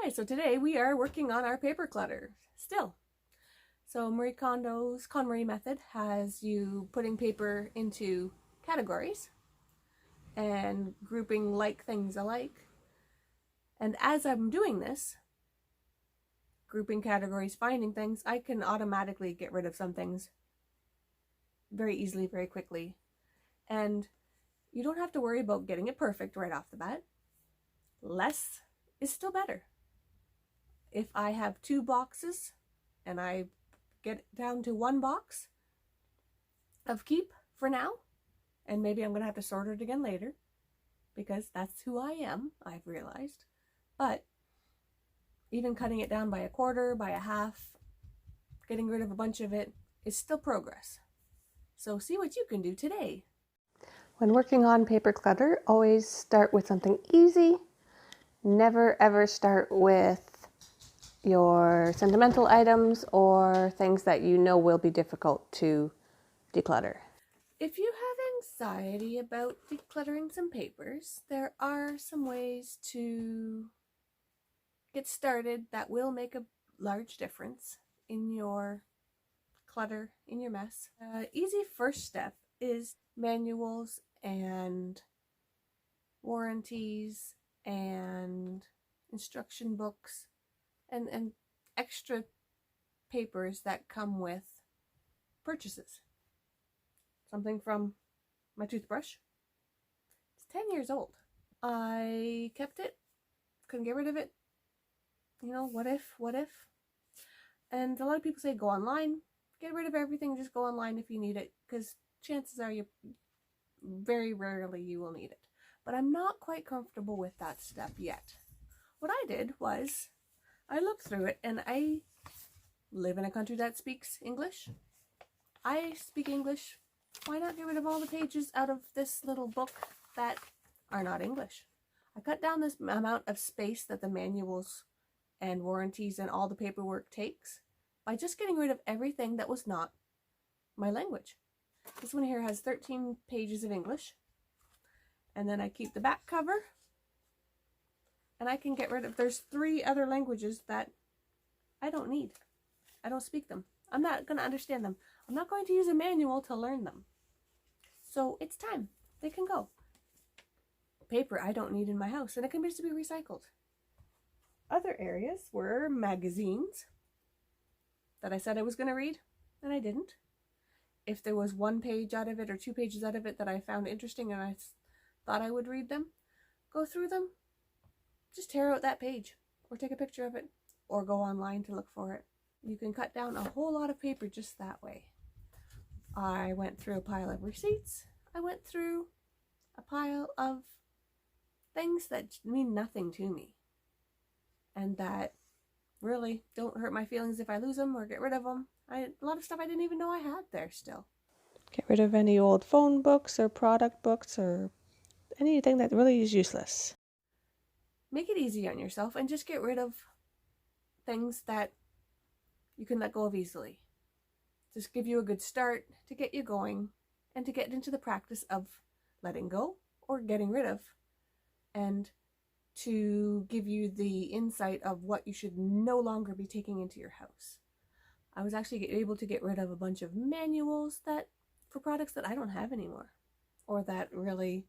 Hi, so today we are working on our paper clutter still. So Marie Kondo's KonMari method has you putting paper into categories and grouping like things alike. And as I'm doing this, grouping categories, finding things, I can automatically get rid of some things very easily, very quickly. And you don't have to worry about getting it perfect right off the bat. Less is still better. If I have 2 boxes and I get down to 1 box of keep for now, and maybe I'm going to have to sort it again later because that's who I am, I've realized. But even cutting it down by a quarter, by a half, getting rid of a bunch of it is still progress. So see what you can do today. When working on paper clutter, always start with something easy. Never ever start with your sentimental items or things that you know will be difficult to declutter. If you have anxiety about decluttering some papers, there are some ways to get started that will make a large difference in your clutter, in your mess. Easy first step is manuals and warranties and instruction books and extra papers that come with purchases. Something from my toothbrush. It's 10 years old. I kept it, couldn't get rid of it. You know, what if? And a lot of people say go online, get rid of everything, just go online if you need it, because chances are you very rarely you will need it. But I'm not quite comfortable with that step yet. What I did was I looked through it, and I live in a country that speaks English. I speak English. Why not get rid of all the pages out of this little book that are not English? I cut down this amount of space that the manuals and warranties and all the paperwork takes by just getting rid of everything that was not my language. This one here has 13 pages of English. And then I keep the back cover. And I can get rid of, there's 3 other languages that I don't need. I don't speak them. I'm not going to understand them. I'm not going to use a manual to learn them. So it's time. They can go. Paper I don't need in my house, and it can just be recycled. Other areas were magazines that I said I was going to read, and I didn't. If there was 1 page out of it or 2 pages out of it that I found interesting and I thought I would read them, go through them. Just tear out that page or take a picture of it or go online to look for it. You can cut down a whole lot of paper just that way. I went through a pile of receipts. I went through a pile of things that mean nothing to me and that really don't hurt my feelings if I lose them or get rid of them. A lot of stuff I didn't even know I had there still. Get rid of any old phone books or product books or anything that really is useless. Make it easy on yourself and just get rid of things that you can let go of easily. Just give you a good start to get you going and to get into the practice of letting go or getting rid of, and to give you the insight of what you should no longer be taking into your house. I was actually able to get rid of a bunch of manuals that for products that I don't have anymore, or that really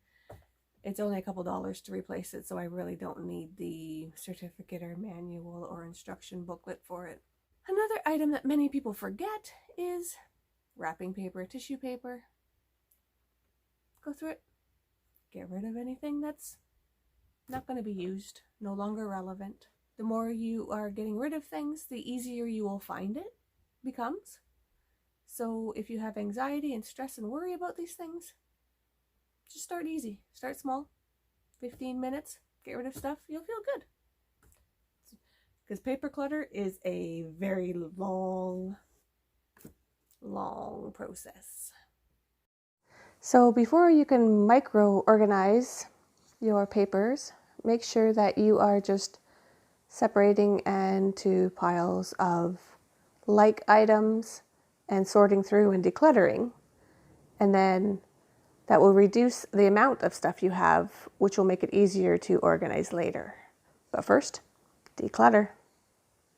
it's only a couple dollars to replace it, so I really don't need the certificate or manual or instruction booklet for it. Another item that many people forget is wrapping paper, tissue paper. Go through it. Get rid of anything that's not going to be used, no longer relevant. The more you are getting rid of things, the easier you will find it becomes. So if you have anxiety and stress and worry about these things, just start easy. Start small. 15 minutes. Get rid of stuff. You'll feel good. Because paper clutter is a very long process. So before you can micro-organize your papers, make sure that you are just separating into piles of like items and sorting through and decluttering. And then that will reduce the amount of stuff you have, which will make it easier to organize later. But first, declutter.